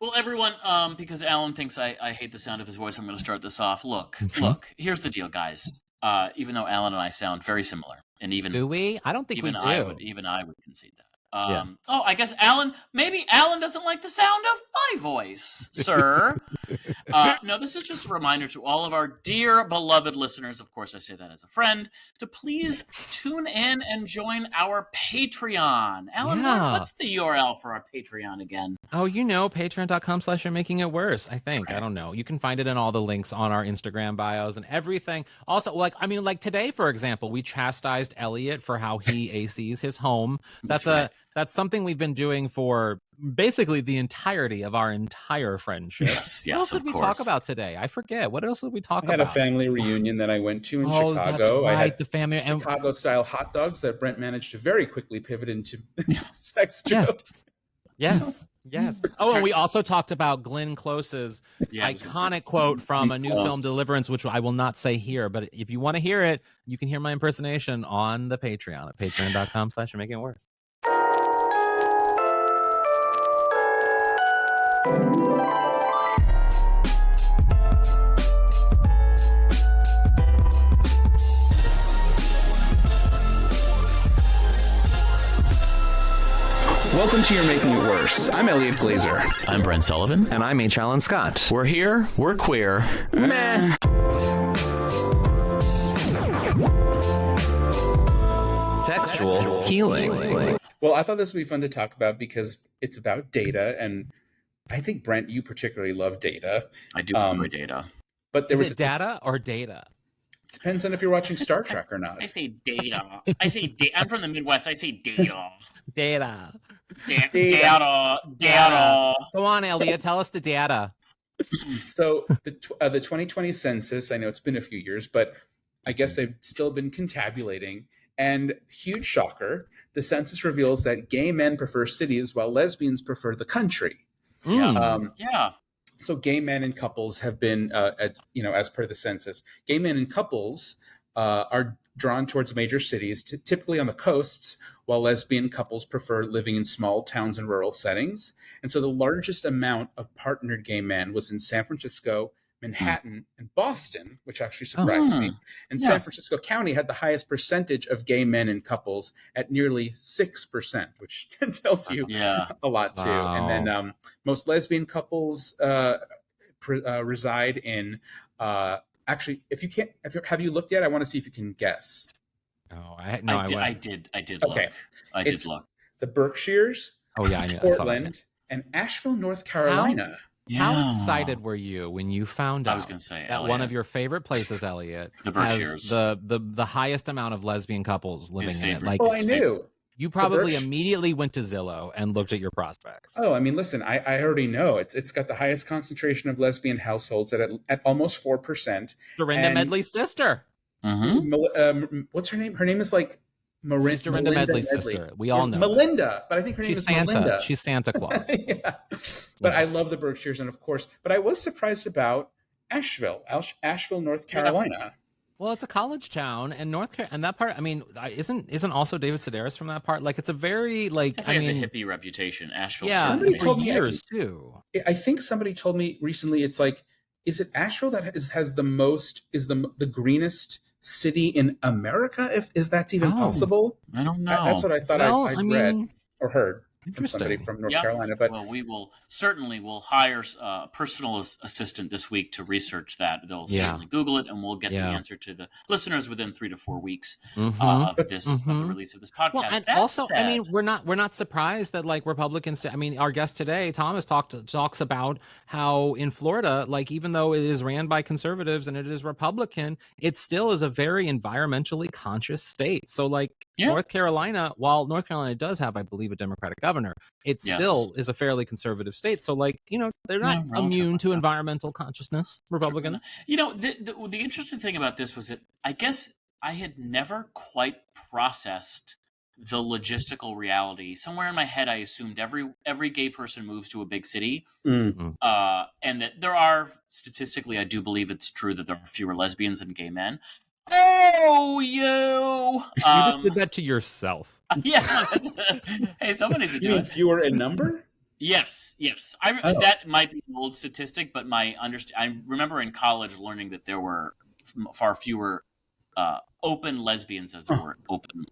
Well, everyone, because Alan thinks I hate the sound of his voice, I'm going to start this off. Look, Mhm. here's the deal, guys. Even though Alan and I sound very similar, and Do we? I don't think we do. even I would concede that. Yeah. Oh, I guess maybe Alan doesn't like the sound of my voice, sir. No, this is just a reminder to all of our dear, beloved listeners, of course I say that as a friend, to please tune in and join our Patreon. Alan, Yeah. what's the URL for our Patreon again? Oh, patreon.com/you're making it worse, I think. Right. I don't know. You can find it in all the links on our Instagram bios and everything. Also, like today, for example, we chastised Elliot for how he ACs his home. That's something we've been doing for basically the entirety of our entire friendship. Yes, what else did we talk about today? I forget. What else did we talk about? I had a family reunion that I went to in Chicago. That's right, I had the family Chicago-style hot dogs that Brent managed to very quickly pivot into sex jokes. Yes. Oh, and we also talked about Glenn Close's iconic quote from a new film, Deliverance, which I will not say here, but if you want to hear it, you can hear my impersonation on the Patreon at patreon.com/you're making it worse. Welcome to You're Making It Worse. I'm Elliot Glazer. I'm Brent Sullivan. And I'm H. Alan Scott. We're here. We're queer. Meh. Textual healing. Well, I thought this would be fun to talk about because it's about data, and I think, Brent, you particularly love data. I do enjoy data. But there was data or data? Depends on if you're watching Star Trek or not. I say data. I'm from the Midwest. I say data. Data. Data. Go on, Elliot. Tell us the data. So the 2020 census, I know it's been a few years, but I guess they've still been confabulating. And huge shocker, the census reveals that gay men prefer cities while lesbians prefer the country. So gay men and couples have been, as per the census, gay men and couples are drawn towards major cities, typically on the coasts, while lesbian couples prefer living in small towns and rural settings. And so the largest amount of partnered gay men was in San Francisco, Manhattan, and Boston, which actually surprised me. And San Francisco County had the highest percentage of gay men and couples at nearly 6%, which tells you a lot too. And then most lesbian couples reside in actually, have you looked yet? I want to see if you can guess. I did look. Okay. I did look. The Berkshires, Portland, and Asheville, North Carolina. How excited were you when you found out that one of your favorite places, Elliot, the Berkshires, has the highest amount of lesbian couples living in it? Like, I knew. You probably immediately went to Zillow and looked at your prospects. Oh, I mean, listen, I already know it's got the highest concentration of lesbian households at almost 4%. Dorinda Medley's sister. What's her name? Her name is like Dorinda Medley's sister. We all know Melinda, but I think her name is Santa. Melinda. She's Santa Claus. But I love the Berkshires, and of course, but I was surprised about Asheville, North Carolina. Well, it's a college town, and and that part. I mean, isn't also David Sedaris from that part? Like, it's a very it's a hippie reputation. Asheville, somebody told me years too. I think somebody told me recently. It's like, is it Asheville that has the most? Is the greenest city in America? If that's even possible, I don't know. That's what I thought. I read or heard from somebody from North Carolina. But we will hire a personal assistant this week to research that. They'll certainly Google it, and we'll get the answer to the listeners within 3 to 4 weeks of the release of this podcast. Well, and also, I mean, we're not surprised that like Republicans. I mean, our guest today, Thomas, talks about how in Florida, like even though it is ran by conservatives and it is Republican, it still is a very environmentally conscious state. So like North Carolina, while North Carolina does have, I believe, a Democratic governor, it still is a fairly conservative state. So like, they're not immune to environmental consciousness, Republicans. The interesting thing about this was that I guess I had never quite processed the logistical reality. Somewhere in my head, I assumed every gay person moves to a big city, and that there are, statistically, I do believe it's true that there are fewer lesbians than gay men. Oh, you! You just did that to yourself. Yeah. Hey, somebody needs to do it. You were a number? Yes. Oh, That might be an old statistic, but I remember in college learning that there were far fewer open lesbians as there huh. were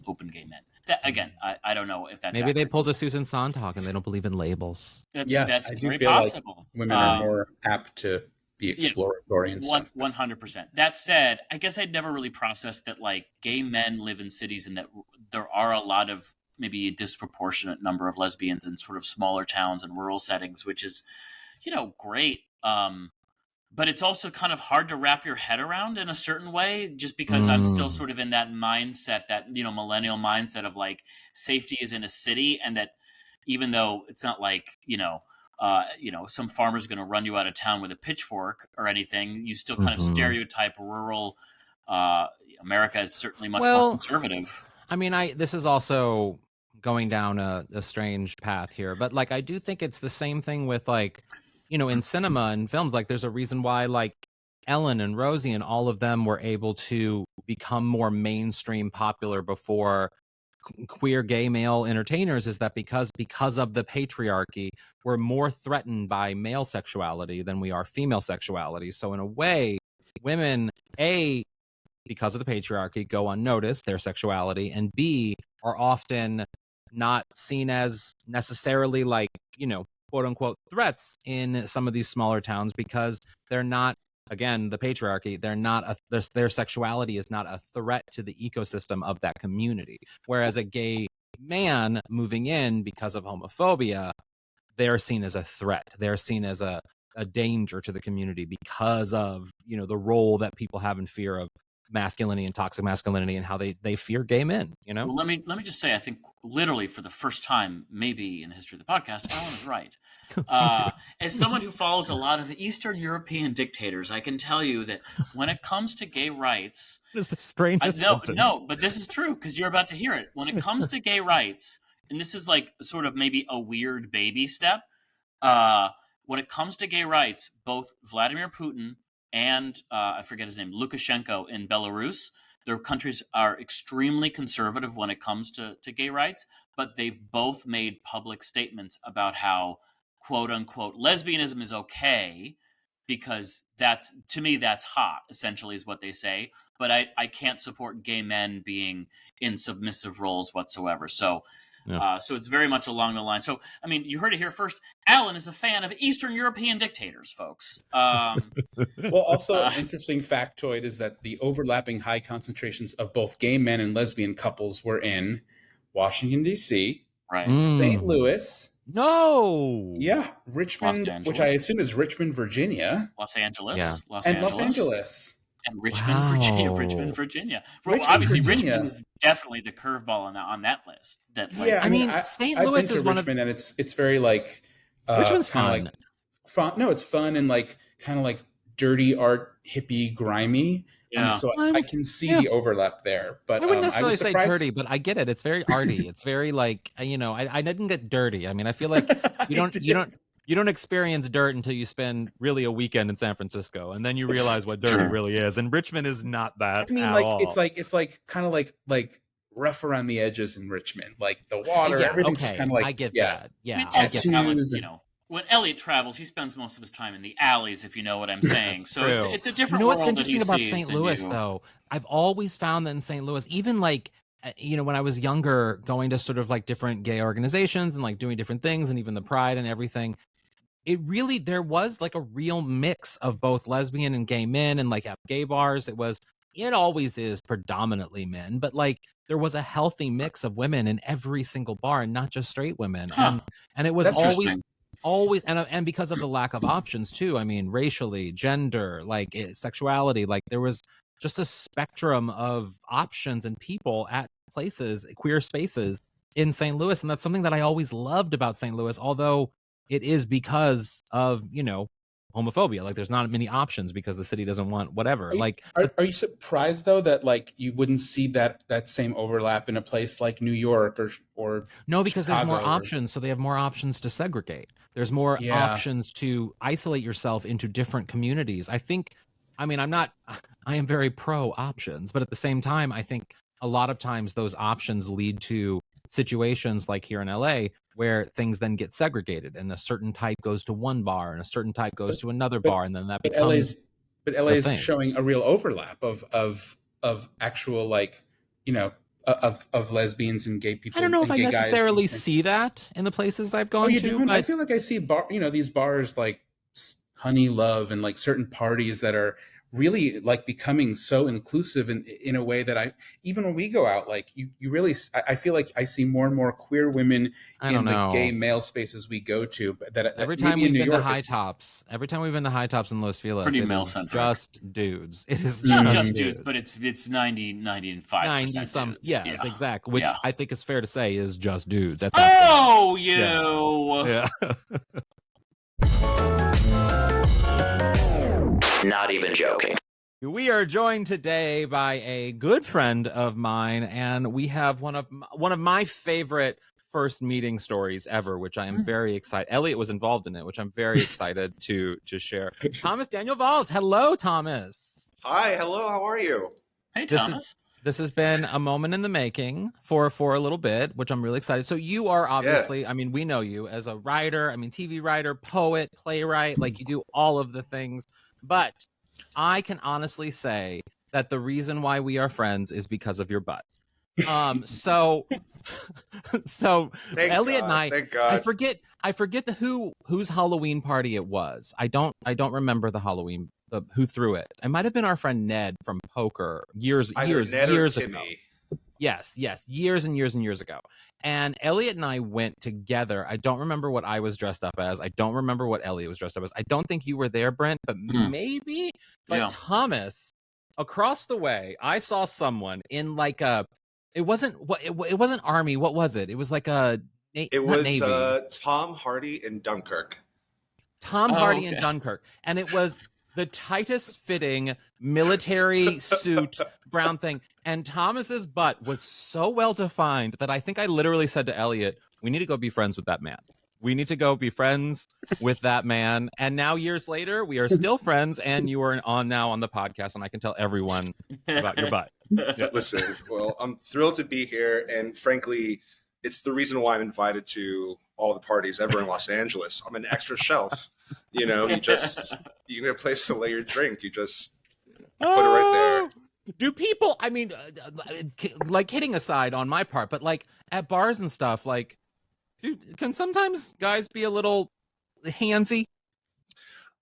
open gay men. That again, I don't know if that's Maybe they accurate. pulled a Susan Sontag and they don't believe in labels. Yeah, That's I do very feel like possible. women are more apt to be Yeah, exploratory and stuff. 100%. That said, I guess I'd never really processed that like gay men live in cities and that there are a lot of maybe a disproportionate number of lesbians in sort of smaller towns and rural settings, which is, great. But it's also kind of hard to wrap your head around in a certain way, just because I'm still Mm. sort of in that mindset, that millennial mindset of like safety is in a city, and that even though it's not like some farmer's going to run you out of town with a pitchfork or anything, you still kind of Hmm. stereotype rural uh, America is certainly much more Well, conservative. I mean, this is also going down a strange path here, but like I do think it's the same thing with like, in cinema and films. Like, there's a reason why like Ellen and Rosie and all of them were able to become more mainstream popular before queer gay male entertainers, is that because of the patriarchy, we're more threatened by male sexuality than we are female sexuality. So in a way, women, A, because of the patriarchy, go unnoticed, their sexuality, and B, are often not seen as necessarily like, quote unquote threats in some of these smaller towns, because they're not, again, the patriarchy, they're not their sexuality is not a threat to the ecosystem of that community. Whereas a gay man moving in because of homophobia, they're seen as a threat. They're seen as a danger to the community because of, the role that people have in fear of masculinity and toxic masculinity, and how they fear gay men, Well, let me just say, I think literally for the first time, maybe in the history of the podcast, Alan is right. As someone who follows a lot of the Eastern European dictators, I can tell you that when it comes to gay rights, What is the strangest no, sentence? but this is true because you're about to hear it. When it comes to gay rights, and this is like sort of maybe a weird baby step, uh, when it comes to gay rights, both Vladimir Putin and I forget his name, Lukashenko in Belarus, their countries are extremely conservative when it comes to gay rights, but they've both made public statements about how quote unquote lesbianism is okay because that's, to me, that's hot, essentially is what they say. But I can't support gay men being in submissive roles whatsoever. So Yeah. so it's very much along the line. So, I mean, you heard it here first. Alan is a fan of Eastern European dictators, folks. Well, also an interesting factoid is that the overlapping high concentrations of both gay men and lesbian couples were in Washington, D.C., Right. St. Mm. Louis, No. yeah, Los Richmond, which I Angeles. assume is Richmond, Virginia, Los Angeles. Yeah. Los and Los Angeles. Angeles. And Richmond, Virginia. Richmond, Wow. Virginia. Well, Richmond, obviously, Richmond Virginia. is definitely the curveball on that list. That Yeah, like, I mean, St. I've been Louis to is one of Richmond, and it's very like Richmond's kind of fun. like fun. No, it's fun and like kind of like dirty art, hippie, grimy. yeah. So I can see Yeah. the overlap there. But I wouldn't I necessarily was say surprised. dirty, but I get it. It's very arty. It's very like, I didn't get dirty. I mean, I feel like you I don't you did. don't you don't experience dirt until you spend really a weekend in San Francisco, and then you realize what dirty Sure. really is. And Richmond is not that I mean, at like all. it's like kind of like rough around the edges in Richmond, like the water, Yeah, everything's just okay, kind of like I get yeah, that. I Yeah, mean, I get that. Alan, tattoos and when Elliot travels, he spends most of his time in the alleys, if you know what I'm saying. So True. it's a You different know what's world that he interesting about sees St. than Louis, you. though? I've always found that in St. Louis, even like, when I was younger, going to sort of like different gay organizations and like doing different things, and even the Pride and everything, there was like a real mix of both lesbian and gay men, and like at gay bars, it always is predominantly men, but like there was a healthy mix of women in every single bar, and not just straight women. Huh. And it was That's always and because of the lack of options too. I mean, racially, gender, like sexuality, like there was just a spectrum of options and people at places, queer spaces in St. Louis. And that's something that I always loved about St. Louis, although it is because of, homophobia. Like there's not many options because the city doesn't want whatever. Like, are you surprised though that like you wouldn't see that same overlap in a place like New York or no, because there's more Chicago options. So they have more options to segregate. There's more yeah. options to isolate yourself into different communities. I am very pro options, but at the same time, I think a lot of times those options lead to situations like here in LA where things then get segregated, and a certain type goes to one bar and a certain type goes to another bar, and then that But becomes LA's thing. showing a real overlap of actual, like, you know, of lesbians and gay people. I don't know if I gay guys necessarily see that in the places I've gone to. don't? But I feel like I see these bars like Honey Love and like certain parties that are really like becoming so inclusive in a way that even when we go out, like you really, I feel like I see more and more queer women in the gay male spaces we go to. But that every time we've been to High Tops in Los Feliz, pretty it male is centric. just dudes. It is not just dudes, but it's 95% some dudes. yes, exactly. Which I think is fair to say is just dudes. At that Not even joking. We are joined today by a good friend of mine, and we have one of my favorite first meeting stories ever, which I am very excited. Elliot was involved in it, which I'm very excited to share. Thomas Daniel Valls. Hello, Thomas. Hi, hello. How are you? Hey, Thomas. This has been a moment in the making for a little bit, which I'm really excited. So you are obviously, I mean, we know you as a writer, TV writer, poet, playwright, like you do all of the things. But I can honestly say that the reason why we are friends is because of your butt. So Elliot and I forget whose Halloween party it was. I don't remember the Halloween who threw it. It might have been our friend Ned from poker years ago. Yes, years and years ago. And Elliot and I went together. I don't remember what I was dressed up as. I don't remember what Elliot was dressed up as. I don't think you were there, Brent, but maybe. But Thomas, across the way, I saw someone in like it wasn't Army. What was it? It was like it was Navy. Tom Hardy in Dunkirk. In Dunkirk. And it was the tightest fitting military suit brown thing. And Thomas's butt was so well defined that I think I literally said to Elliot, we need to go be friends with that man. We need to go be friends with that man. And now years later, we are still friends, and you are on the podcast, and I can tell everyone about your butt. Yes. Listen, well, I'm thrilled to be here. And frankly, it's the reason why I'm invited to all the parties ever in Los Angeles. I'm an extra shelf. You know, you need a place to lay your drink. You just put it right there. Do people, I mean, like kidding aside on my part, but like at bars and stuff, like, can sometimes guys be a little handsy?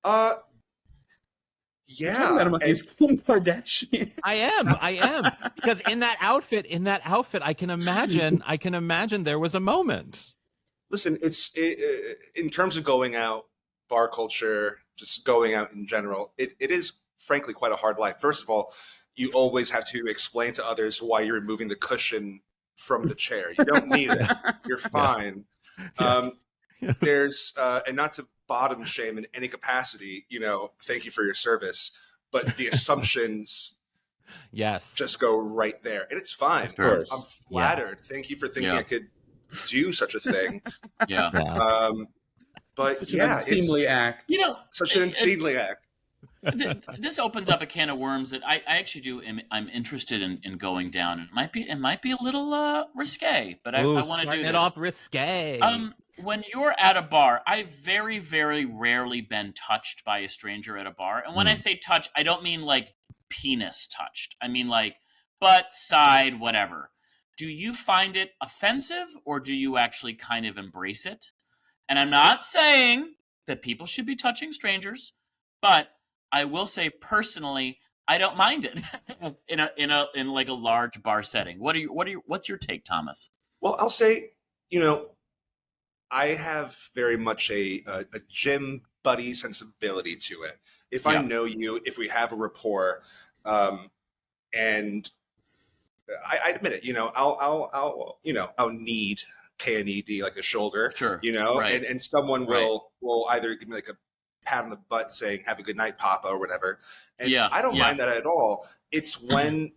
Yeah. I am. Because in that outfit, I can imagine there was a moment. Listen, in terms of going out, bar culture, just going out in general, it is frankly quite a hard life. First of all, you always have to explain to others why you're removing the cushion from the chair. You don't need it. You're fine. Yes. There's, and not to bottom shame in any capacity, thank you for your service, but the assumptions just go right there. And it's fine. Of course. I'm flattered. Yeah. Thank you for thinking I could do such a thing. But such an unseemly act. Such an unseemly act. This opens up a can of worms that I actually I'm interested in going down. It might be a little risque, but I want to do this. It off risque. When you're at a bar, I've very, very rarely been touched by a stranger at a bar. And when I say touch, I don't mean like penis touched. I mean like butt, side, whatever. Do you find it offensive, or do you actually kind of embrace it? And I'm not saying that people should be touching strangers, but I will say personally, I don't mind it in like a large bar setting. What's your take, Thomas? Well, I'll say, I have very much a gym buddy sensibility to it. If I know you, if we have a rapport, and I admit it, I'll need KNED, like a shoulder, sure, right. and someone will either give me like a pat on the butt saying "Have a good night, Papa" or whatever, and I don't mind that at all. It's when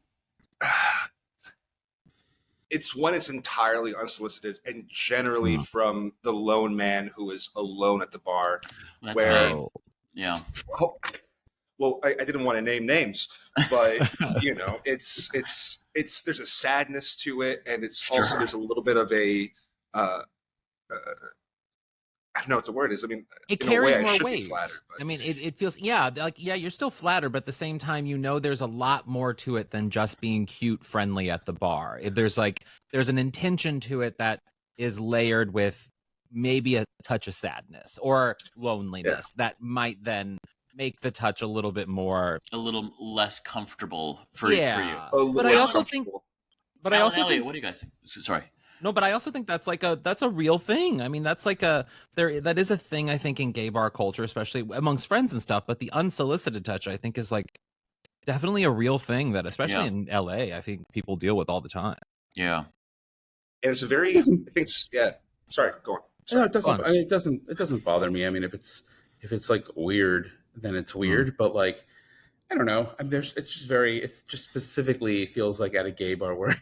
it's entirely unsolicited and generally from the lone man who is alone at the bar. That's where, right. Well, I didn't want to name names, but it's there's a sadness to it, and it's also there's a little bit of a I don't know what the word is. I mean, it in a way, carries I more should be weight. flattered. But I mean, it feels, yeah, like, yeah, you're still flattered, but at the same time, you know, there's a lot more to it than just being cute, friendly at the bar. If there's an intention to it that is layered with maybe a touch of sadness or loneliness that might then make the touch a little bit more, A little less comfortable for you. yeah. a little But I less also think, comfortable. but I Alan, also Elliot, think, what do you guys think? Sorry. no, but I also think that's a real thing. I mean, that's that is a thing, I think, in gay bar culture, especially amongst friends and stuff. But the unsolicited touch, I think, is like definitely a real thing that, especially in LA, I think people deal with all the time. Yeah. And it's a very, I think, yeah. Sorry, go on. Sorry. No, it doesn't. Fun. I mean, it doesn't bother me. I mean, if it's like weird, then it's weird. But like, I don't know. I mean, it just specifically feels like at a gay bar where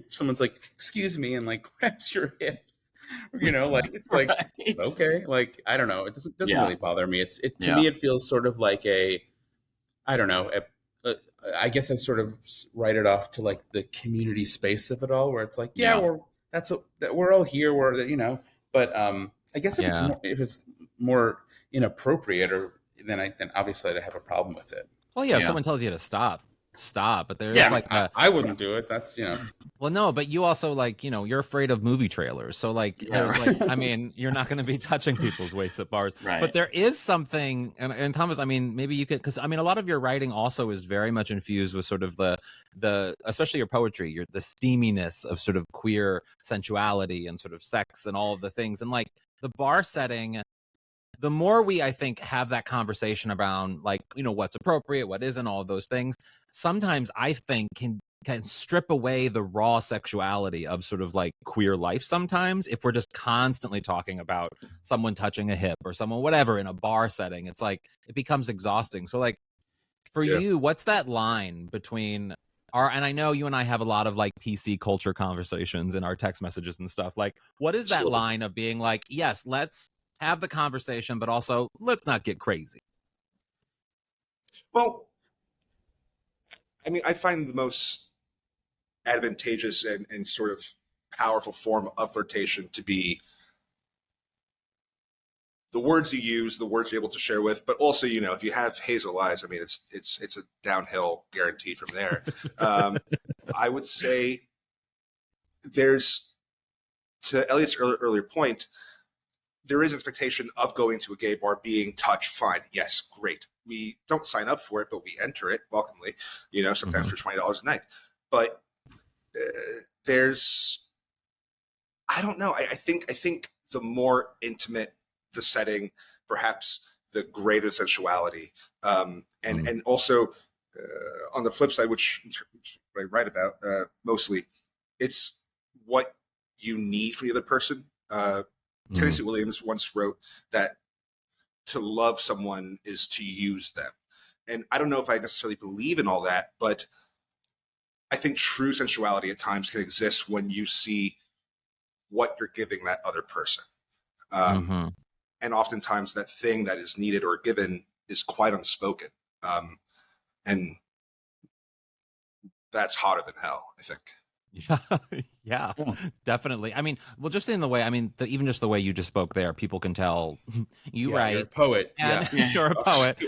someone's like, "Excuse me," and like grabs your hips. You know, like it's like Right. okay, like I don't know. It doesn't Yeah. really bother me. To Yeah. me, it feels sort of like I don't know. I guess I sort of write it off to like the community space of it all, where it's like, Yeah. we're all here. But I guess Yeah. if it's more inappropriate, then obviously I'd have a problem with it. Well, yeah, if Yeah. someone tells you to stop. But there's Yeah, like I wouldn't do it. That's well, no, but you also you're afraid of movie trailers. So there's right. I mean, you're not going to be touching people's waists at bars. Right. But there is something, and Thomas, I mean, maybe you could, because I mean, a lot of your writing also is very much infused with sort of the especially your poetry, the steaminess of sort of queer sensuality and sort of sex and all of the things, and like the bar setting. The more we, I think, have that conversation around what's appropriate, what isn't, all of those things, sometimes I think can strip away the raw sexuality of sort of like queer life sometimes, if we're just constantly talking about someone touching a hip or someone whatever in a bar setting. It's like it becomes exhausting. So like for you, what's that line between and I know you and I have a lot of like PC culture conversations in our text messages and stuff. Like, what is that line of being like, yes, let's have the conversation, but also let's not get crazy? Well, I mean, I find the most advantageous and sort of powerful form of flirtation to be the words you use, the words you're able to share with, but also, if you have hazel eyes, I mean, it's a downhill guaranteed from there. I would say there's, to Elliot's earlier point, there is an expectation of going to a gay bar, being touched, fine. Yes, great. We don't sign up for it, but we enter it welcomely, sometimes for $20 a night. But I don't know. I think the more intimate the setting, perhaps the greater sensuality. And also on the flip side, which I write about mostly, it's what you need from the other person. Tennessee Williams once wrote that to love someone is to use them. And I don't know if I necessarily believe in all that, but I think true sensuality at times can exist when you see what you're giving that other person. And oftentimes that thing that is needed or given is quite unspoken. And that's hotter than hell, I think. Yeah, definitely. I mean, well, just in the way, I mean, even just the way you just spoke there, people can tell you write. You're a poet. And you're a poet.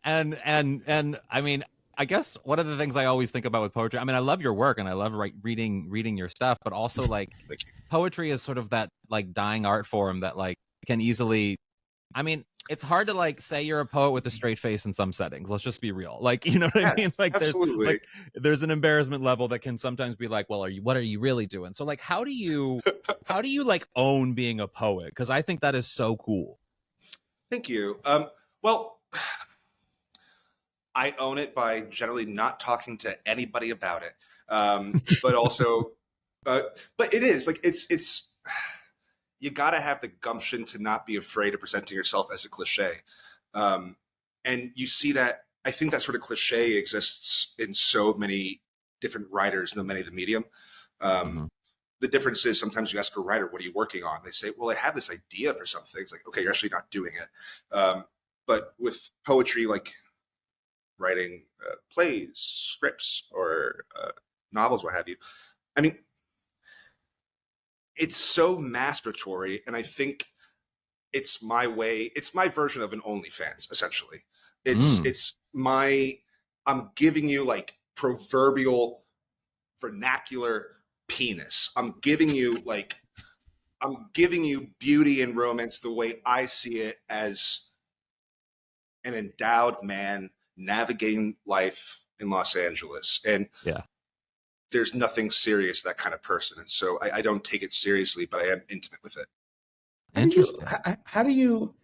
And and I mean, I guess one of the things I always think about with poetry, I mean, I love your work and I love reading your stuff, but also like poetry is sort of that like dying art form that like can easily, I mean, it's hard to like say you're a poet with a straight face in some settings. Let's just be real. Like, you know what I mean? Like there's an embarrassment level that can sometimes be like, well, what are you really doing? So like, how do you like own being a poet? Cause I think that is so cool. Thank you. Well, I own it by generally not talking to anybody about it. But also, but it is like, it's, you got to have the gumption to not be afraid of presenting yourself as a cliche. And you see that, I think that sort of cliche exists in so many different writers, no many of the medium. The difference is sometimes you ask a writer, what are you working on? They say, well, I have this idea for something. It's like, okay, you're actually not doing it. But with poetry, like writing plays, scripts, or novels, what have you, I mean, it's so masturbatory, and I think it's my way. It's my version of an OnlyFans, essentially. It's my. I'm giving you like proverbial vernacular penis. I'm giving you beauty and romance the way I see it as an endowed man navigating life in Los Angeles. And Yeah. there's nothing serious that kind of person. And so I don't take it seriously, but I am intimate with it. Interesting. How do you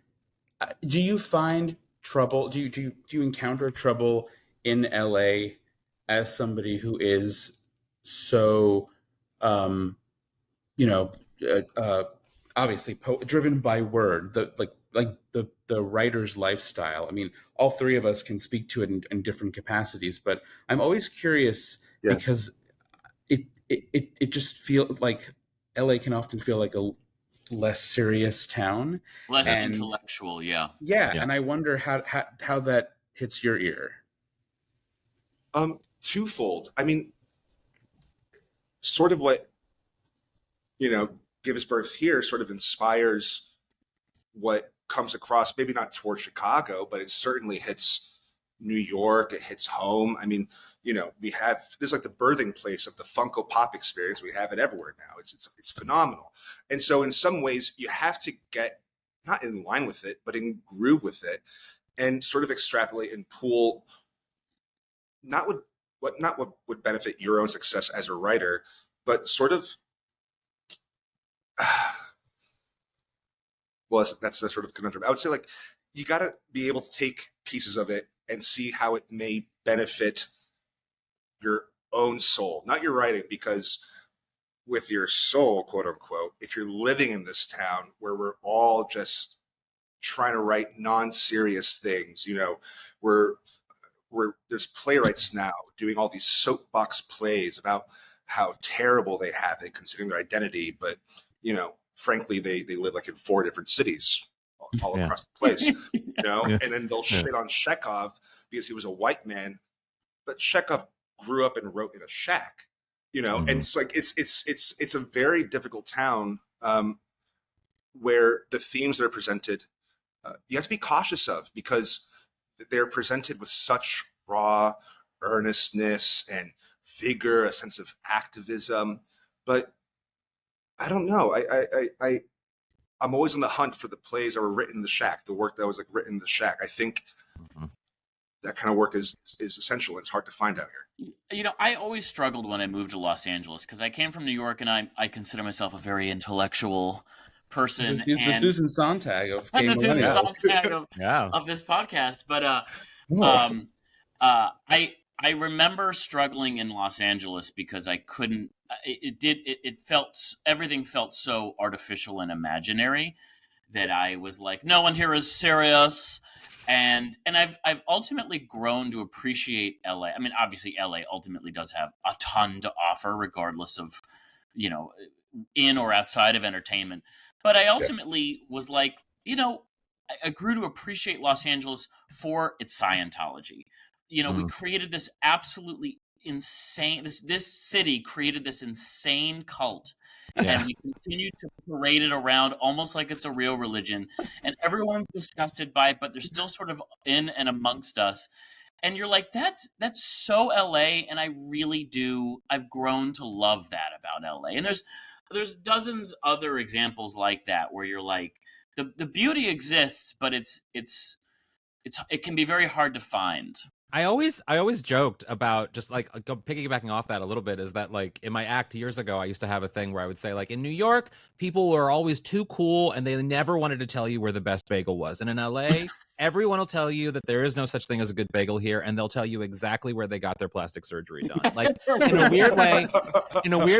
find trouble? Do you encounter trouble in LA as somebody who is so, obviously driven by word, the writer's lifestyle? I mean, all three of us can speak to it in different capacities, but I'm always curious because it just feels like LA can often feel like a less serious town, less intellectual. Yeah. And I wonder how that hits your ear. Twofold. I mean, sort of what Give Us Birth Here sort of inspires what comes across, maybe not towards Chicago, but it certainly hits New York. It hits home. I mean, there's like the birthing place of the Funko Pop experience. We have it everywhere now. It's phenomenal. And so in some ways you have to get not in line with it, but in groove with it, and sort of extrapolate and pool not what would benefit your own success as a writer, but sort of well, that's sort of conundrum. I would say, like, you got to be able to take pieces of it and see how it may benefit your own soul, not your writing, because with your soul, quote unquote, if you're living in this town where we're all just trying to write non-serious things, where there's playwrights now doing all these soapbox plays about how terrible they have it considering their identity, but frankly, they live like in 4 different cities all across the place, and then they'll shit on Chekhov because he was a white man, but Chekhov grew up and wrote in a shack, and it's like it's a very difficult town where the themes that are presented you have to be cautious of, because they're presented with such raw earnestness and vigor, a sense of activism. But I don't know. I'm always on the hunt for the plays that were written in the shack, the work that was like written in the shack. I think that kind of work is essential. It's hard to find out here. I always struggled when I moved to Los Angeles because I came from New York, and I consider myself a very intellectual person. The Susan Sontag of the Susan Sontag of this podcast. But I remember struggling in Los Angeles because I couldn't. Everything felt so artificial and imaginary that I was like, no one here is serious. And I've ultimately grown to appreciate LA. I mean, obviously LA ultimately does have a ton to offer, regardless of, in or outside of entertainment. But I ultimately was like, I grew to appreciate Los Angeles for its Scientology. We created this absolutely insane, this city created this insane cult. And we continue to parade it around almost like it's a real religion. And everyone's disgusted by it, but they're still sort of in and amongst us. And you're like, that's so LA. And I've grown to love that about LA. And there's dozens other examples like that where you're like, the beauty exists, but it can be very hard to find. I always joked about, just like piggybacking off that a little bit, is that like in my act years ago, I used to have a thing where I would say, like, in New York, people were always too cool and they never wanted to tell you where the best bagel was. And in LA, everyone will tell you that there is no such thing as a good bagel here, and they'll tell you exactly where they got their plastic surgery done. Like, in a weird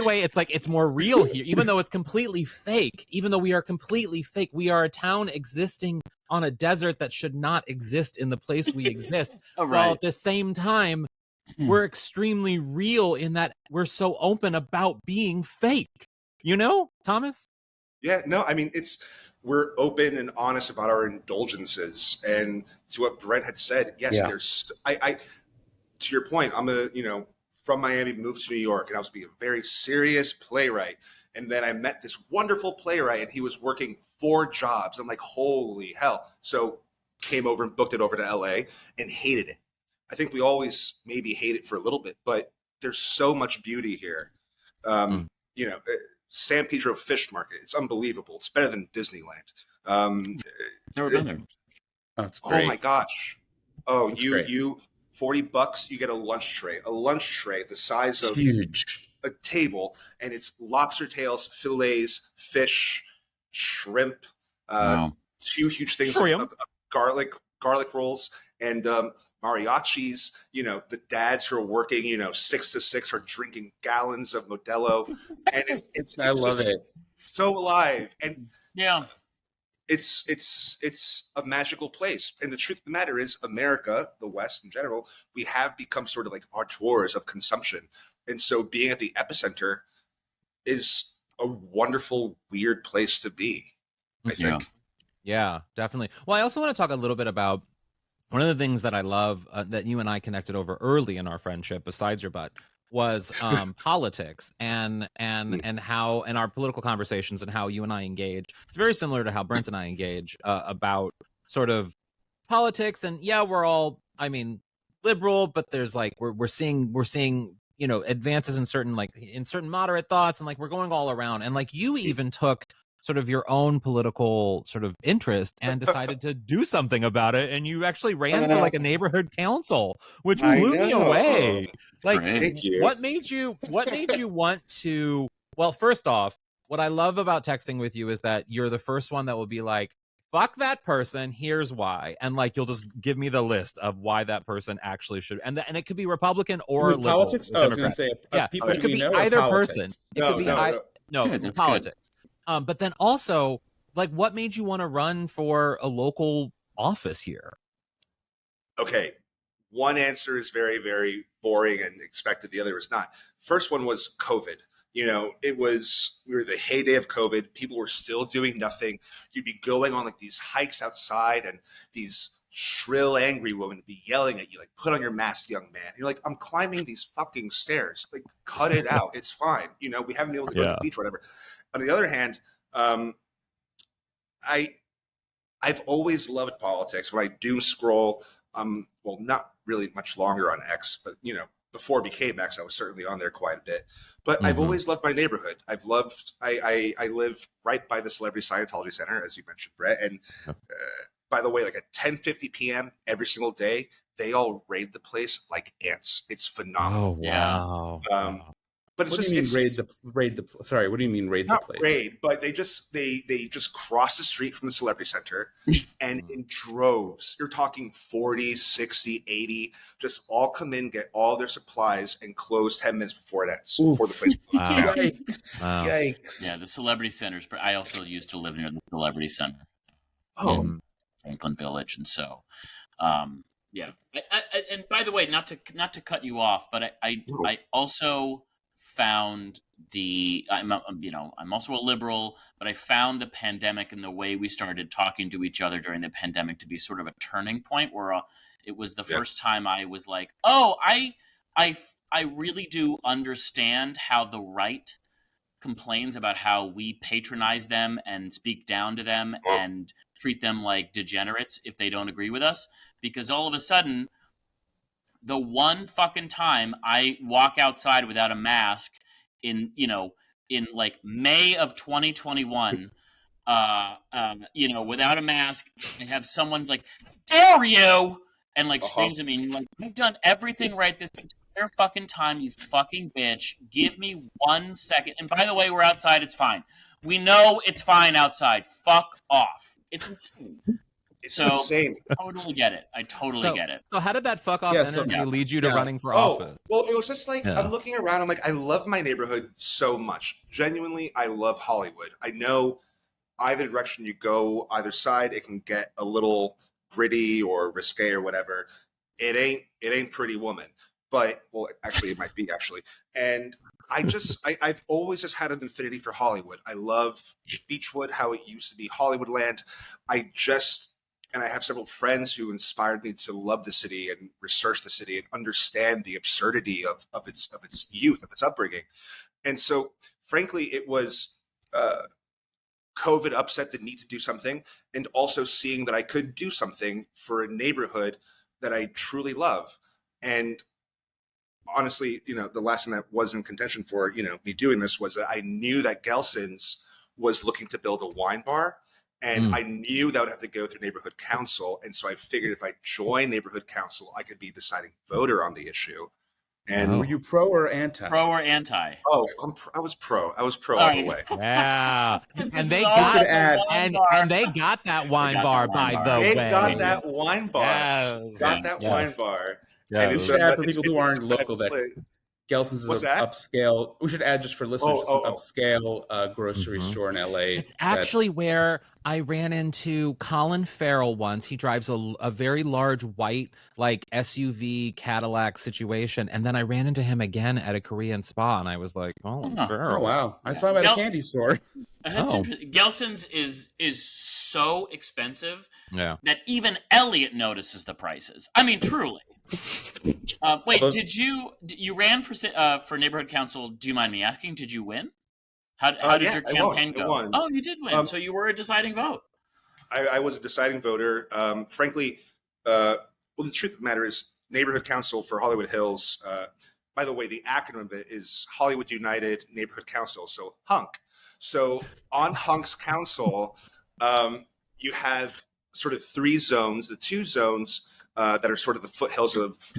way, it's like it's more real here, even though it's completely fake. Even though we are completely fake, we are a town existing on a desert that should not exist in the place we exist. While at the same time, we're extremely real in that we're so open about being fake. Thomas? Yeah, no, I mean, we're open and honest about our indulgences. And to what Brent had said, yes, there's, to your point, I'm a, from Miami, moved to New York, and I was being a very serious playwright. And then I met this wonderful playwright, and he was working 4 jobs. I'm like, holy hell. So came over and booked it over to LA and hated it. I think we always maybe hate it for a little bit, but there's so much beauty here. You know, San Pedro Fish Market, it's unbelievable. It's better than Disneyland. Never been there. Oh, it's great. Oh my gosh. Oh, That's you great. $40, you get a lunch tray the size of Huge. a table, and it's lobster tails, fillets, fish, shrimp, Wow. 2 huge things Shrimp. of garlic rolls, and mariachis. You know, the dads who are working, 6 to 6 are drinking gallons of Modelo, and it's I love just it. so alive, and Yeah. it's a magical place. And the truth of the matter is, America, the West in general, we have become sort of like auteurs of consumption. And so being at the epicenter is a wonderful, weird place to be, I think. Yeah, definitely. Well, I also want to talk a little bit about one of the things that I love that you and I connected over early in our friendship, besides your butt, was politics and how, and our political conversations and how you and I engage. It's very similar to how Brent and I engage about sort of politics. And yeah, we're all, I mean, liberal, but there's like we're seeing advances in certain moderate thoughts, and like we're going all around. And like you even took sort of your own political sort of interest and decided to do something about it, and you actually ran for like a neighborhood council, which blew me away. Like, Thank you. what made you want to? Well, first off, what I love about texting with you is that you're the first one that will be like, fuck that person, here's why, and like you'll just give me the list of why that person actually should, and it could be Republican or liberal, politics. or I was going to say, yeah, people it could we be know either or person. politics? It could be No. Good, that's politics. But then also, like, what made you want to run for a local office here? Okay. One answer is very, very boring and expected. The other is not. First one was COVID. We were the heyday of COVID. People were still doing nothing. You'd be going on like these hikes outside, and these shrill, angry women would be yelling at you, like, put on your mask, young man. And you're like, I'm climbing these fucking stairs. Like, cut it out. It's fine. We haven't been able to go to the beach, whatever. On the other hand, I've always loved politics. When I doom scroll, well, not really much longer on X, but before it became X, I was certainly on there quite a bit. But I've always loved my neighborhood. I live right by the Celebrity Scientology Center, as you mentioned, Brett. And by the way, like at 10:50 p.m. every single day, they all raid the place like ants. It's phenomenal. Oh, wow. But it's What do you mean raid the? Sorry, what do you mean raid the not place? raid, but they just cross the street from the Celebrity Center, and in droves, you're talking 40, 60, 80, just all come in, get all their supplies, and close 10 minutes before it ends, before the place. Wow. Yikes! Wow. Yikes! Yeah, the Celebrity Centers. I also used to live near the Celebrity Center Oh, Franklin Village, and so yeah. And by the way, not to cut you off, but I also found I'm also a liberal, but I found the pandemic and the way we started talking to each other during the pandemic to be sort of a turning point where it was the first time I was like, oh, I really do understand how the right complains about how we patronize them and speak down to them and treat them like degenerates if they don't agree with us, because all of a sudden, the one fucking time I walk outside without a mask in like May of 2021, without a mask, I have someone's like, dare you, and like screams at me, and you're like, you've done everything right this entire fucking time, you fucking bitch. Give me 1 second. And by the way, we're outside, it's fine. We know it's fine outside. Fuck off. It's insane. it's insane. I totally get it. I totally get it. So how did that fuck off energy lead you to running for office? Well, it was just like, I'm looking around, I'm like, I love my neighborhood so much. Genuinely, I love Hollywood. I know either direction you go, either side, it can get a little gritty or risque or whatever. It ain't Pretty Woman. But, well, actually, it might be, actually. And I've always just had an affinity for Hollywood. I love Beechwood, how it used to be Hollywood land. and I have several friends who inspired me to love the city and research the city and understand the absurdity of its youth, of its upbringing. And so, frankly, it was COVID upset the need to do something, and also seeing that I could do something for a neighborhood that I truly love. And honestly, the last thing that was in contention for, me doing this was that I knew that Gelson's was looking to build a wine bar. And I knew that would have to go through neighborhood council. And so I figured if I joined neighborhood council, I could be deciding voter on the issue. And were you pro or anti? Pro or anti? Oh, I was pro. I was pro all the way. Yeah, and they got they got that wine bar, by the way. They got that wine bar. Yes. Got that wine bar. Yes. And We should add for people who aren't local that play. Gelson's is What's an that? upscale. We should add just for listeners, Oh. it's an upscale grocery store in LA. It's actually where I ran into Colin Farrell once. He drives a very large white like SUV Cadillac situation, and then I ran into him again at a Korean spa, and I was like, "Oh, Farrell. Oh wow! I saw him at a candy store. That's interesting. Gelson's is so expensive that even Elliot notices the prices. I mean, truly. Wait, did you ran for neighborhood council? Do you mind me asking? Did you win? How did your campaign go? Won. Oh, you did win. So you were a deciding vote. I was a deciding voter. Frankly, the truth of the matter is, neighborhood council for Hollywood Hills. By the way, the acronym of it is Hollywood United Neighborhood Council. So HUNC. So on HUNC's council, you have sort of three zones. The two zones that are sort of the foothills of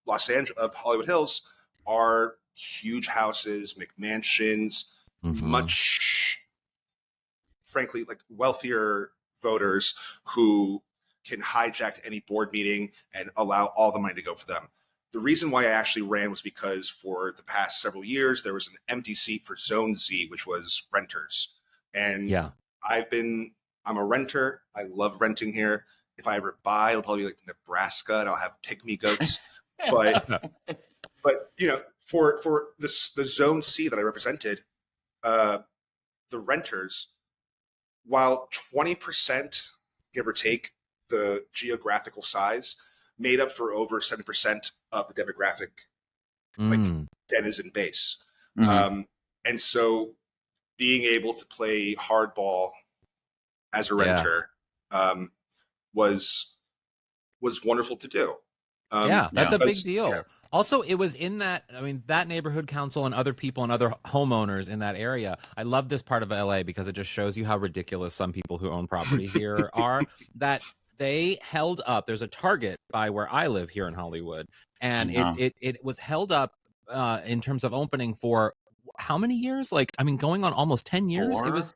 of Hollywood Hills are huge houses, McMansions, much, frankly, like wealthier voters who can hijack any board meeting and allow all the money to go for them. The reason why I actually ran was because for the past several years, there was an empty seat for Zone Z, which was renters. And I'm a renter. I love renting here. If I ever buy, it'll probably be like Nebraska, and I'll have pygmy goats. But for the Zone C that I represented, the renters, while 20%, give or take, the geographical size, made up for over 7% of the demographic, like denizen base. And so being able to play hardball as a renter was wonderful to do. That's a big deal. Yeah. Also, it was in that, that neighborhood council and other people and other homeowners in that area. I love this part of LA because it just shows you how ridiculous some people who own property here are, that they held up. There's a Target by where I live here in Hollywood, and it was held up in terms of opening for how many years? Going on almost 10 years. 4? It was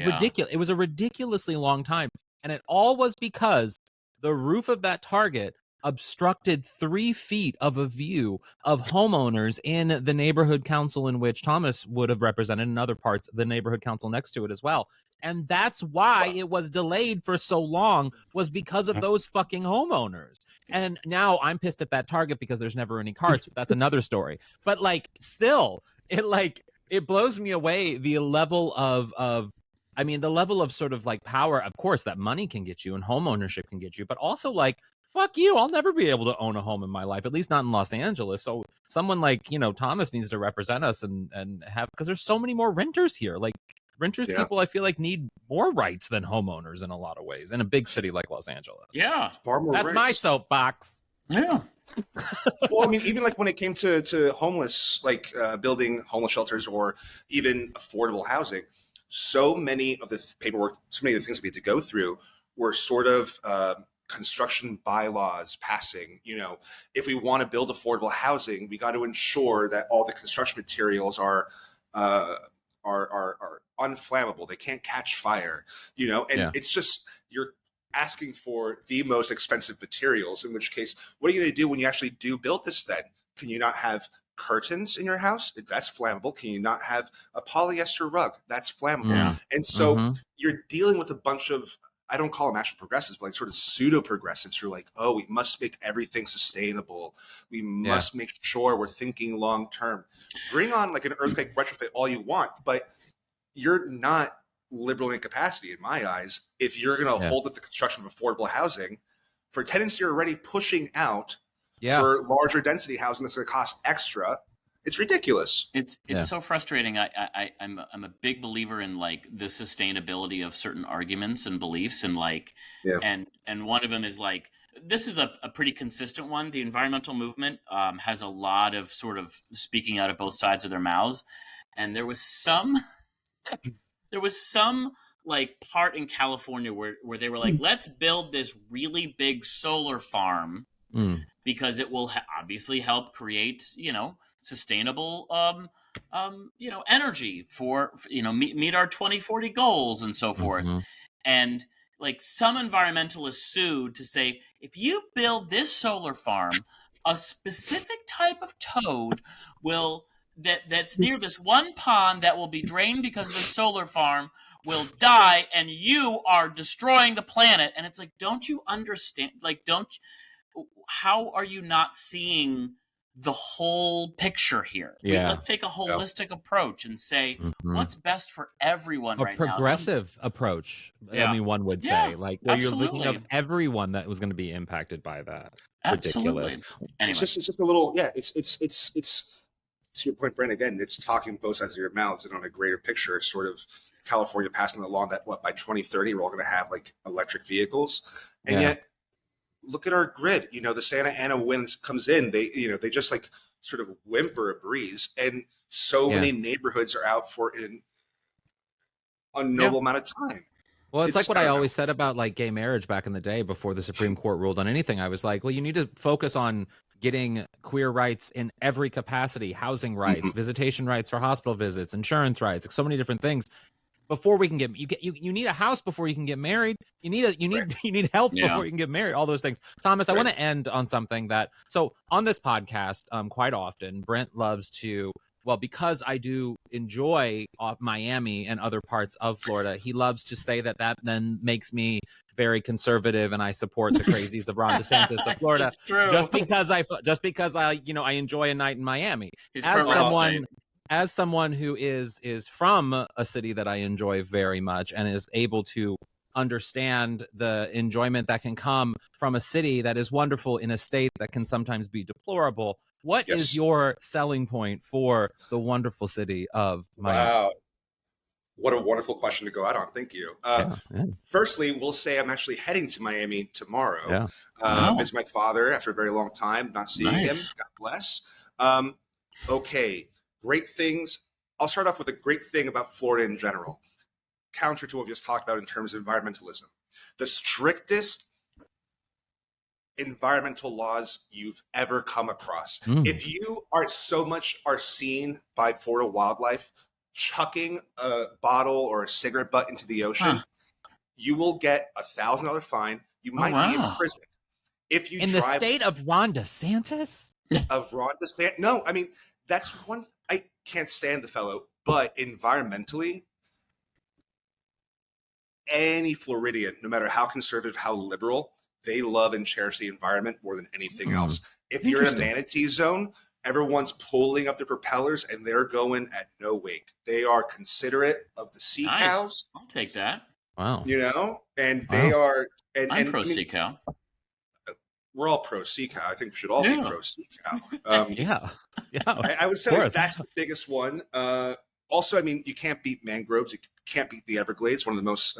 ridiculous. It was a ridiculously long time. And it all was because the roof of that Target obstructed 3 feet of a view of homeowners in the neighborhood council in which Thomas would have represented, in other parts, the neighborhood council next to it as well. And that's why it was delayed for so long, was because of those fucking homeowners. And now I'm pissed at that Target because there's never any carts. But that's another story. But still, it blows me away, the level of the level of sort of power, of course, that money can get you and home ownership can get you, but also fuck you, I'll never be able to own a home in my life, at least not in Los Angeles. So someone Thomas needs to represent us and have, because there's so many more renters here. People, I feel need more rights than homeowners in a lot of ways in a big city like Los Angeles. Yeah. Far more That's rights. my soapbox. Yeah. Well, even when it came to homeless, building homeless shelters or even affordable housing, so many of the paperwork, so many of the things we had to go through were sort of construction bylaws passing. If we want to build affordable housing, we got to ensure that all the construction materials are unflammable. They can't catch fire. It's just, you're asking for the most expensive materials, in which case, what are you going to do when you actually do build this then? Can you not have curtains in your house? That's flammable. Can you not have a polyester rug? That's flammable. Yeah. And so you're dealing with a bunch of, I don't call them actual progressives, but sort of pseudo progressives who are we must make everything sustainable. We must make sure we're thinking long term. Bring on an earthquake retrofit all you want, but you're not liberal incapacity in my eyes. If you're going to hold up the construction of affordable housing for tenants you're already pushing out for larger density housing that's going to cost extra, it's ridiculous. It's so frustrating. I'm a big believer in like the sustainability of certain arguments and beliefs, and like and one of them is like, this is a pretty consistent one. The environmental movement has a lot of sort of speaking out of both sides of their mouths, and there was some like part in California where they were like, let's build this really big solar farm because it will obviously help create, sustainable energy for meet our 2040 goals and so forth. And like some environmentalists sued to say, if you build this solar farm, a specific type of toad that's near this one pond that will be drained because of the solar farm will die, and you are destroying the planet. And it's like, don't you understand? Like, how are you not seeing the whole picture here? Let's take a holistic approach and say what's best for everyone right now. A progressive approach. I mean, one would say, like, where you're looking of everyone that was going to be impacted by that. Ridiculous. Anyway. It's just a little, it's to your point, Brent, again, it's talking both sides of your mouths, and on a greater picture, sort of California passing the law that by 2030 we're all going to have like electric vehicles, and yet look at our grid. The Santa Ana winds comes in, they just like sort of whimper a breeze, and so many neighborhoods are out for an unknowable amount of time. Well, it's like what I always said about like gay marriage back in the day before the Supreme Court ruled on anything. I was like, well, you need to focus on getting queer rights in every capacity, housing rights, visitation rights for hospital visits, insurance rights, like so many different things. Before we can you need a house before you can get married. You need health before you can get married. All those things. Thomas, I want to end on something so on this podcast, quite often, Brent loves to, because I do enjoy Miami and other parts of Florida, he loves to say that then makes me very conservative and I support the crazies of Ron DeSantis of Florida just because I I enjoy a night in Miami. As someone who is from a city that I enjoy very much and is able to understand the enjoyment that can come from a city that is wonderful in a state that can sometimes be deplorable, what is your selling point for the wonderful city of Miami? Wow. What a wonderful question to go out on. Thank you. Firstly, we'll say I'm actually heading to Miami tomorrow. Visit my father after a very long time, not seeing him. God bless. Okay, great things. I'll start off with a great thing about Florida in general, counter to what we just talked about in terms of environmentalism. The strictest environmental laws you've ever come across. If you are seen by Florida wildlife chucking a bottle or a cigarette butt into the ocean, you will get $1,000 fine. You might be imprisoned. If you in the state of Ron DeSantis? No, I mean, that's one. I can't stand the fellow, but environmentally, any Floridian, no matter how conservative, how liberal, they love and cherish the environment more than anything else. If you're in a manatee zone, everyone's pulling up their propellers and they're going at no wake. They are considerate of the sea cows. I'll take that. Wow. And they are. I'm pro sea cow. We're all pro sea cow. I think we should all be pro sea cow. I would say that's the biggest one. Also, I mean, you can't beat mangroves. You can't beat the Everglades, one of the most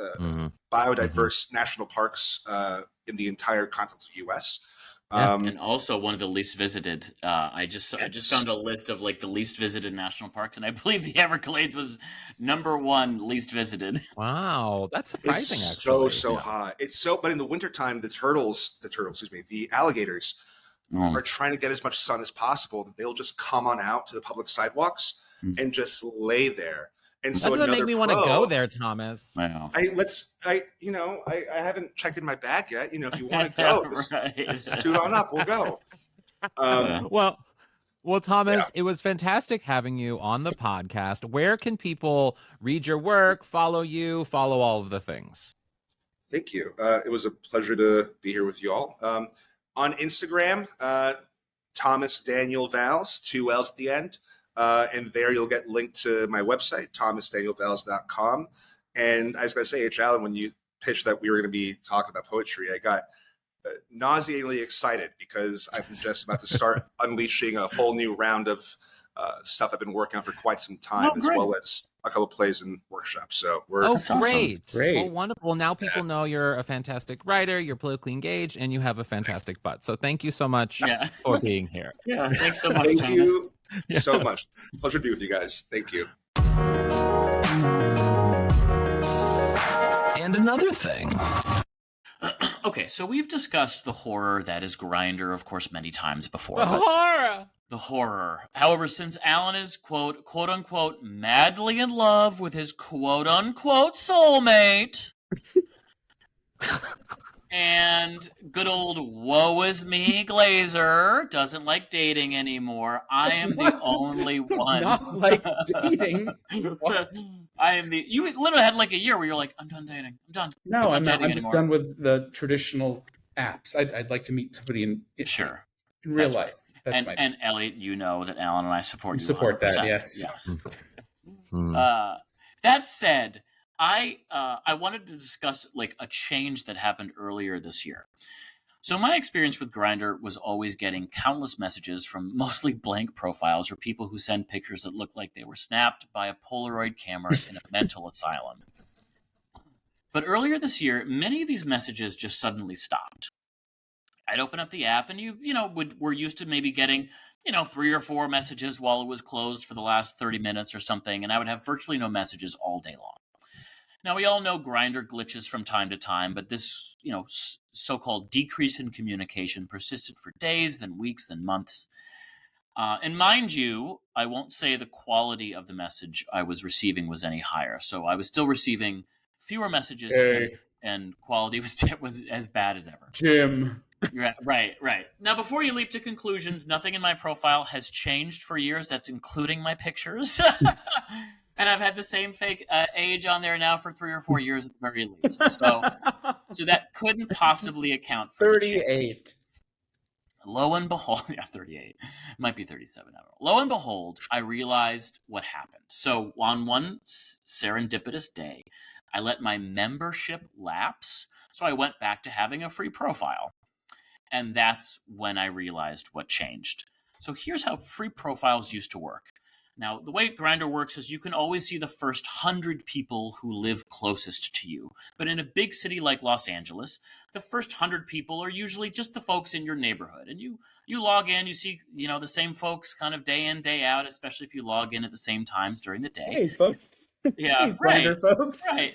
biodiverse national parks in the entire continental U.S. And also one of the least visited. I just found a list of like the least visited national parks, and I believe the Everglades was #1 least visited. Wow, that's surprising. It's actually, so hot. But in the wintertime, the alligators are trying to get as much sun as possible. They'll just come on out to the public sidewalks and just lay there. And so that doesn't make me want to go there, Thomas. Wow. I haven't checked in my bag yet. If you want to go, just suit on up. We'll go. Well, Thomas, it was fantastic having you on the podcast. Where can people read your work, follow you, follow all of the things? Thank you. It was a pleasure to be here with you all. On Instagram, Thomas Daniel Valls, 2 L's at the end. And there you'll get linked to my website, thomasdanielvalls.com. And I was going to say, H. Allen, when you pitched that we were going to be talking about poetry, I got nauseatingly excited because I'm just about to start unleashing a whole new round of stuff I've been working on for quite some time, as well as a couple plays and workshops. So we're great. Great. Well, wonderful. Now people know you're a fantastic writer, you're politically engaged, and you have a fantastic butt. So thank you so much for being here. Yeah, thanks so much, Thank Thomas. you so much. Pleasure to be with you guys. Thank you. And another thing. Okay, so we've discussed the horror that is Grindr, of course, many times before. The horror! The horror. However, since Alan is, quote unquote, madly in love with his quote unquote soulmate, and good old woe is me Glazer doesn't like dating anymore, I am the only one. Not like dating. What? I am the. You literally had like a year where you're like, I'm done dating. I'm done. No, I'm not. dating I'm just anymore. done with the traditional apps. I'd like to meet somebody in Sure. real That's life. That's my And Elliot, you know that Alan and I support you. support that. 100%. Yes. Yes. Mm. That said, I wanted to discuss like a change that happened earlier this year. So my experience with Grindr was always getting countless messages from mostly blank profiles or people who send pictures that look like they were snapped by a Polaroid camera in a mental asylum. But earlier this year, many of these messages just suddenly stopped. I'd open up the app and we're used to maybe getting, 3 or 4 messages while it was closed for the last 30 minutes or something, and I would have virtually no messages all day long. Now, we all know Grindr glitches from time to time, but this, so-called decrease in communication persisted for days, then weeks, then months. And mind you, I won't say the quality of the message I was receiving was any higher. So I was still receiving fewer messages, and quality was as bad as ever. Jim. Right. Now, before you leap to conclusions, nothing in my profile has changed for years. That's including my pictures. And I've had the same fake age on there now for 3 or 4 years at the very least. So that couldn't possibly account for 38. Lo and behold, 38. Might be 37, I don't know. Lo and behold, I realized what happened. So on one serendipitous day, I let my membership lapse. So I went back to having a free profile. And that's when I realized what changed. So here's how free profiles used to work. Now, the way Grindr works is you can always see the first 100 people who live closest to you. But in a big city like Los Angeles, the first 100 people are usually just the folks in your neighborhood. And you log in, you see, the same folks kind of day in, day out, especially if you log in at the same times during the day. Hey, folks. Yeah, hey, Grindr folks. Right.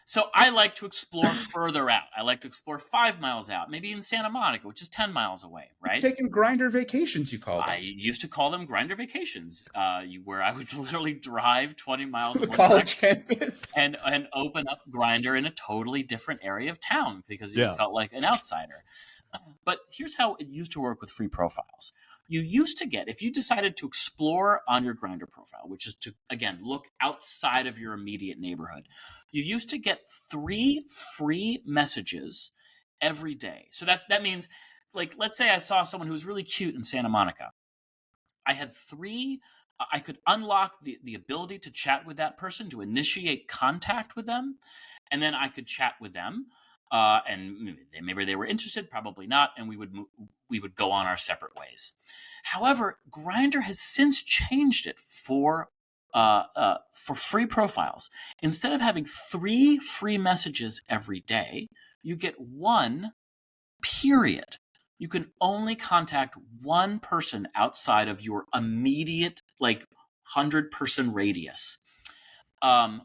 So I like to explore further out. I like to explore 5 miles out, maybe in Santa Monica, which is 10 miles away, right? You're taking Grindr vacations, you call them. I used to call them Grindr vacations, where I would literally drive 20 miles The college campus. and open up Grindr in a totally different area of town because you felt like an outsider. But here's how it used to work with free profiles. You used to get, if you decided to explore on your Grindr profile, which is to, again, look outside of your immediate neighborhood, you used to get 3 free messages every day. So that means, like, let's say I saw someone who was really cute in Santa Monica. I had 3, I could unlock the ability to chat with that person, to initiate contact with them, and then I could chat with them. And maybe they were interested, probably not, and we would go on our separate ways. However, Grindr has since changed it for free profiles. Instead of having 3 free messages every day, you get 1, period. You can only contact 1 person outside of your immediate 100-person radius.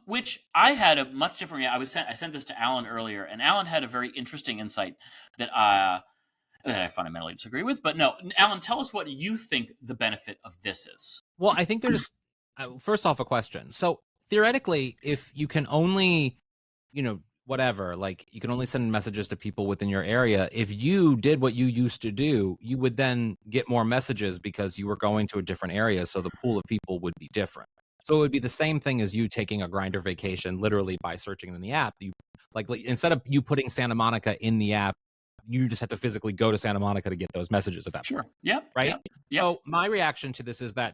Which I had a much different. I sent this to Alan earlier, and Alan had a very interesting insight that I fundamentally disagree with. But no, Alan, tell us what you think the benefit of this is. Well, I think there's first off a question. So theoretically, if you can only, whatever, you can only send messages to people within your area. If you did what you used to do, you would then get more messages because you were going to a different area. So the pool of people would be different. So it would be the same thing as you taking a Grindr vacation, literally by searching in the app. You instead of you putting Santa Monica in the app, you just have to physically go to Santa Monica to get those messages at that point. Yep. Right. Yep. So my reaction to this is that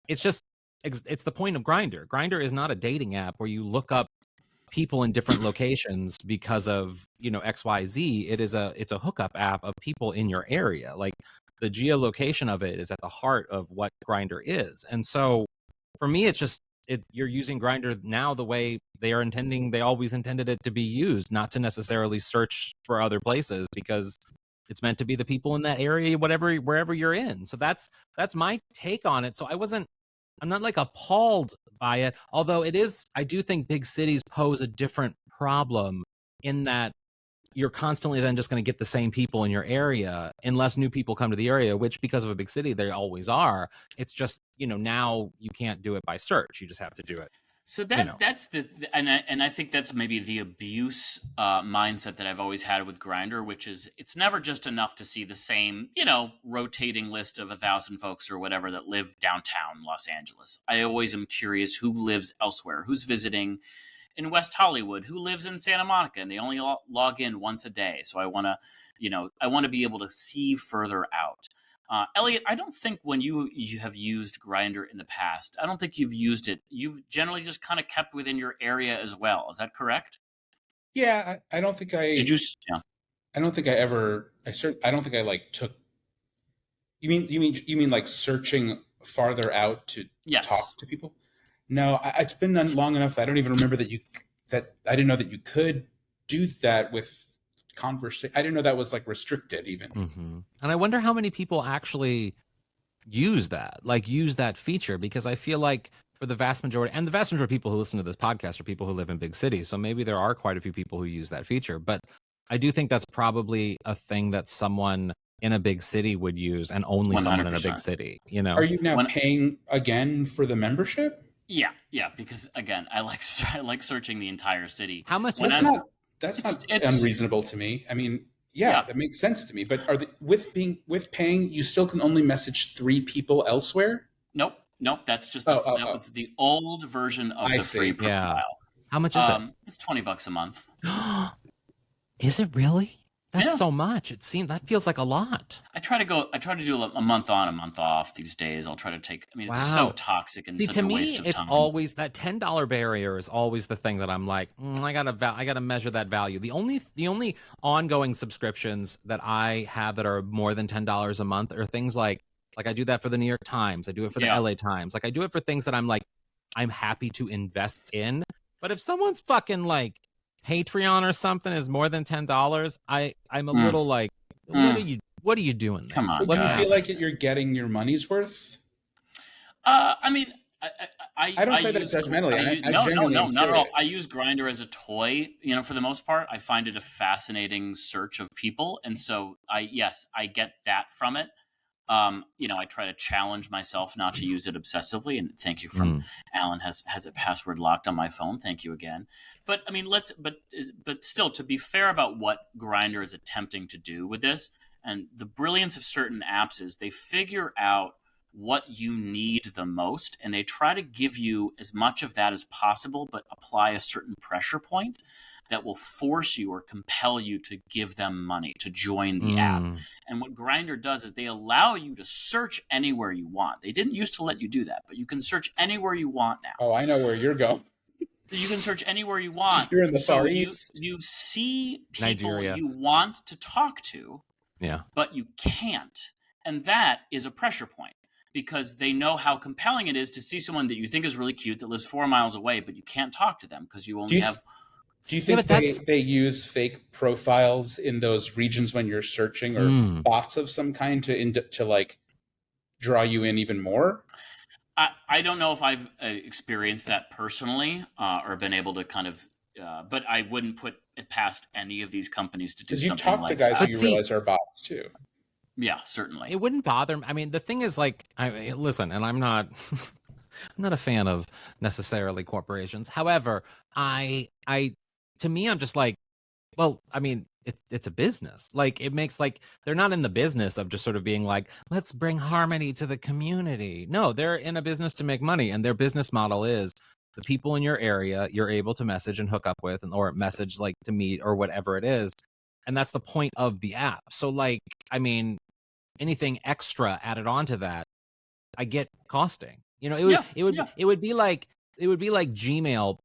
it's the point of Grindr. Grindr is not a dating app where you look up people in different locations because of, you know, XYZ. It's a hookup app of people in your area. Like the geolocation of it is at the heart of what Grindr is. And so for me, it's just you're using Grindr now the way they always intended it to be used, not to necessarily search for other places, because it's meant to be the people in that area, wherever you're in. So that's my take on it. So I'm not like appalled by it, although I do think big cities pose a different problem in that you're constantly then just going to get the same people in your area unless new people come to the area, which because of a big city, they always are. It's just, you know, now you can't do it by search. You just have to do it. So that's and I think that's maybe the abuse mindset that I've always had with Grindr, which is it's never just enough to see the same, you know, rotating list of 1,000 folks or whatever that live downtown Los Angeles. I always am curious who lives elsewhere, who's visiting in West Hollywood, who lives in Santa Monica, and they only log in once a day. So I want to be able to see further out. Elliot, I don't think when you have used Grindr in the past, I don't think you've used it. You've generally just kind of kept within your area as well. Is that correct? Yeah, I don't think I. Did you? Yeah. I don't think I ever. I don't think I like took. You mean like searching farther out to talk to people? No, it's been long enough that I don't even remember that I didn't know that you could do that with conversation. I didn't know that was like restricted even. Mm-hmm. And I wonder how many people actually use that feature, because I feel like for the vast majority of people who listen to this podcast are people who live in big cities. So maybe there are quite a few people who use that feature, but I do think that's probably a thing that someone in a big city would use, and only 100%. Someone in a big city, you know. Are you now paying again for the membership? Yeah, because again, I like searching the entire city. How much is that? That's not unreasonable to me. I mean, yeah, that makes sense to me. But with paying, you still can only message 3 people elsewhere? Nope. That's just that was the old version of the free profile. How much is it? It's $20 a month. Is it really? That's so much. That feels like a lot. I try to do a month on, a month off these days. I'll try to take. I mean, it's so toxic and such a waste of time. It's always that $10 barrier is always the thing that I'm like, I gotta measure that value. The only ongoing subscriptions that I have that are more than $10 a month are things like I do that for the New York Times. I do it for the LA Times. Like I do it for things that I'm happy to invest in. But if someone's fucking like Patreon or something is more than $10, I'm a little like, what are you doing there? Come on, do you feel like you're getting your money's worth? I mean, I don't say that judgmentally. No, not at all. I use Grindr as a toy, you know, for the most part. I find it a fascinating search of people, and so I get that from it. You know, I try to challenge myself not to use it obsessively, and thank you from Alan has a password locked on my phone. Thank you again. But I mean, but still, to be fair about what Grindr is attempting to do with this, and the brilliance of certain apps is they figure out what you need the most, and they try to give you as much of that as possible, but apply a certain pressure point that will force you or compel you to give them money to join the app. And what Grindr does is they allow you to search anywhere you want. They didn't used to let you do that, but you can search anywhere you want now. Oh, I know where you're going. You can search anywhere you want. You're in the Far East. You see people Nigeria. you want to talk to, but you can't. And that is a pressure point, because they know how compelling it is to see someone that you think is really cute that lives 4 miles away, but you can't talk to them because you only have... Do you think they use fake profiles in those regions when you're searching, or bots of some kind to like draw you in even more? I don't know if I've experienced that personally or been able to kind of, but I wouldn't put it past any of these companies to do something like that. Because you talk to guys who you realize are bots too. Yeah, certainly. It wouldn't bother me. I mean, the thing is, like, listen, and I'm not a fan of necessarily corporations. However, to me, I'm just like, well, I mean, it's a business. Like, it makes, like, they're not in the business of just sort of being like, let's bring harmony to the community. No, they're in a business to make money, and their business model is the people in your area you're able to message and hook up with, or message like to meet or whatever it is. And that's the point of the app. So, like, I mean, anything extra added on to that, I get costing. You know, it would be like it would be like Gmail,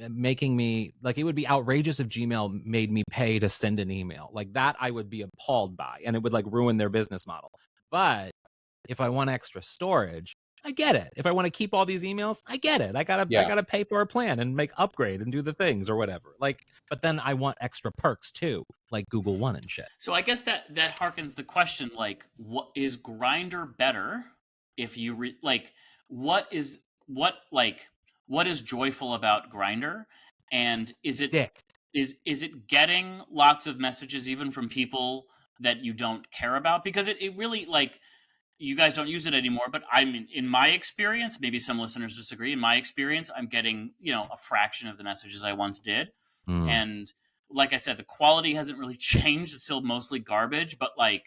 making me like, it would be outrageous if Gmail made me pay to send an email like that. I would be appalled by, and it would like ruin their business model. But if I want extra storage, I get it. If I want to keep all these emails, I get it. I gotta pay for a plan and make upgrade and do the things or whatever. Like, but then I want extra perks too, like Google One and shit. So I guess that harkens the question, like, what is Grindr better if you what is joyful about Grindr, and is it Dick. is it getting lots of messages even from people that you don't care about? Because it really, like, you guys don't use it anymore, but I mean, in my experience, maybe some listeners disagree. In my experience, I'm getting, a fraction of the messages I once did. And like I said, the quality hasn't really changed. It's still mostly garbage, but like,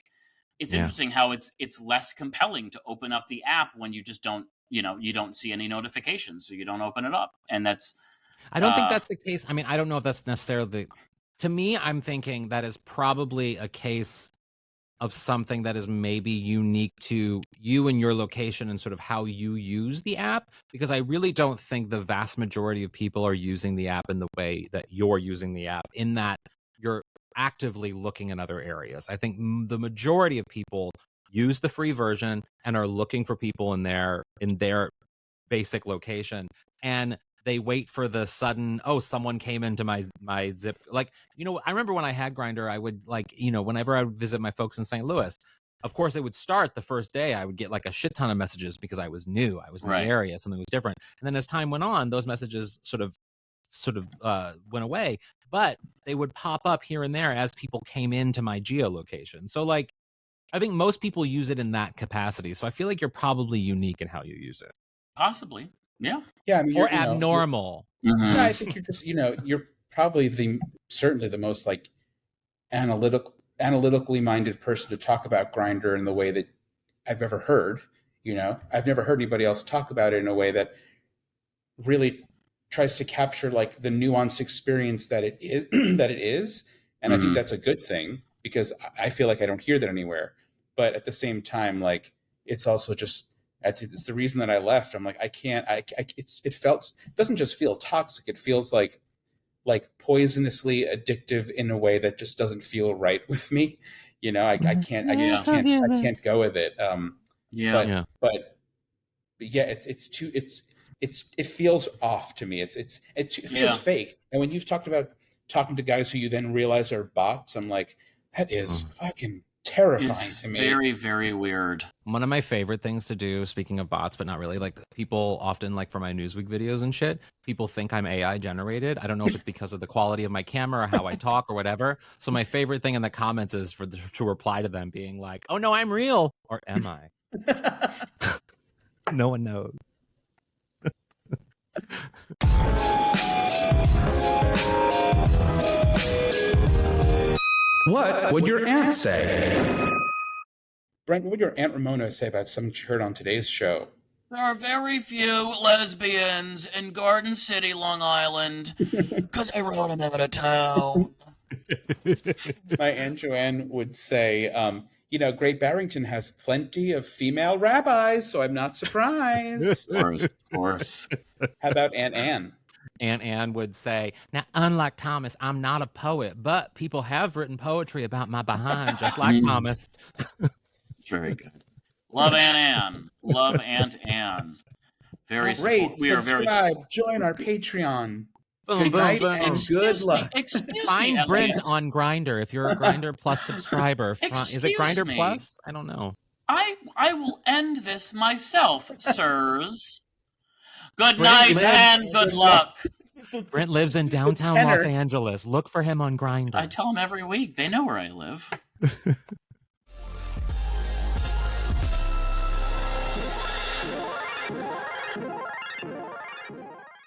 it's interesting how it's less compelling to open up the app when you just don't, you don't see any notifications, so you don't open it up. And that's, I don't think that's the case. I mean, I don't know if that's necessarily, to me, I'm thinking that is probably a case of something that is maybe unique to you and your location and sort of how you use the app, because I really don't think the vast majority of people are using the app in the way that you're using the app, in that you're actively looking in other areas. I think the majority of people use the free version and are looking for people in their basic location, and they wait for the sudden, someone came into my zip. Like, I remember when I had Grindr, I would whenever I would visit my folks in St. Louis, of course it would start the first day, I would get like a shit ton of messages because I was new. I was in the area, something was different. And then as time went on, those messages sort of went away, but they would pop up here and there as people came into my geolocation. So like, I think most people use it in that capacity. So I feel like you're probably unique in how you use it. Possibly. Yeah. Yeah. I mean, or abnormal. Yeah, I think you're just, you're probably certainly the most like analytically minded person to talk about Grindr in the way that I've ever heard. I've never heard anybody else talk about it in a way that really tries to capture like the nuanced experience that it is. And I think that's a good thing, because I feel like I don't hear that anywhere. But at the same time, like, it's also just, it's the reason that I left. I'm like, I can't, it doesn't just feel toxic. It feels like poisonously addictive in a way that just doesn't feel right with me. I can't go with it. But yeah, it feels off to me. It feels fake. And when you've talked about talking to guys who you then realize are bots, I'm like, that is fucking terrifying to me. Very, very weird. One of my favorite things to do, speaking of bots, but not really, like, people often, like, for my Newsweek videos and shit, people think I'm AI generated. I don't know if it's because of the quality of my camera or how I talk or whatever. So my favorite thing in the comments is to reply to them being like, oh no, I'm real. Or am I? No one knows. What would your aunt say? Brent, what would your Aunt Ramona say about something she heard on today's show? There are very few lesbians in Garden City, Long Island, because I wrote them out of town. My Aunt Joanne would say, Great Barrington has plenty of female rabbis, so I'm not surprised. Of course. How about Aunt Anne? Aunt Anne would say, now, unlike Thomas, I'm not a poet, but people have written poetry about my behind, just like Thomas. Very good. Love Aunt Anne. Love Aunt Anne. Very great. We are subscribe. very. Join our Patreon. Boom, Good night and good luck. Find Brent on Grindr if you're a Grindr Plus subscriber. Is it Grindr Plus? I don't know. I will end this myself, sirs. Good night and good luck. Brent lives in downtown Los Angeles. Look for him on Grindr. I tell him every week. They know where I live.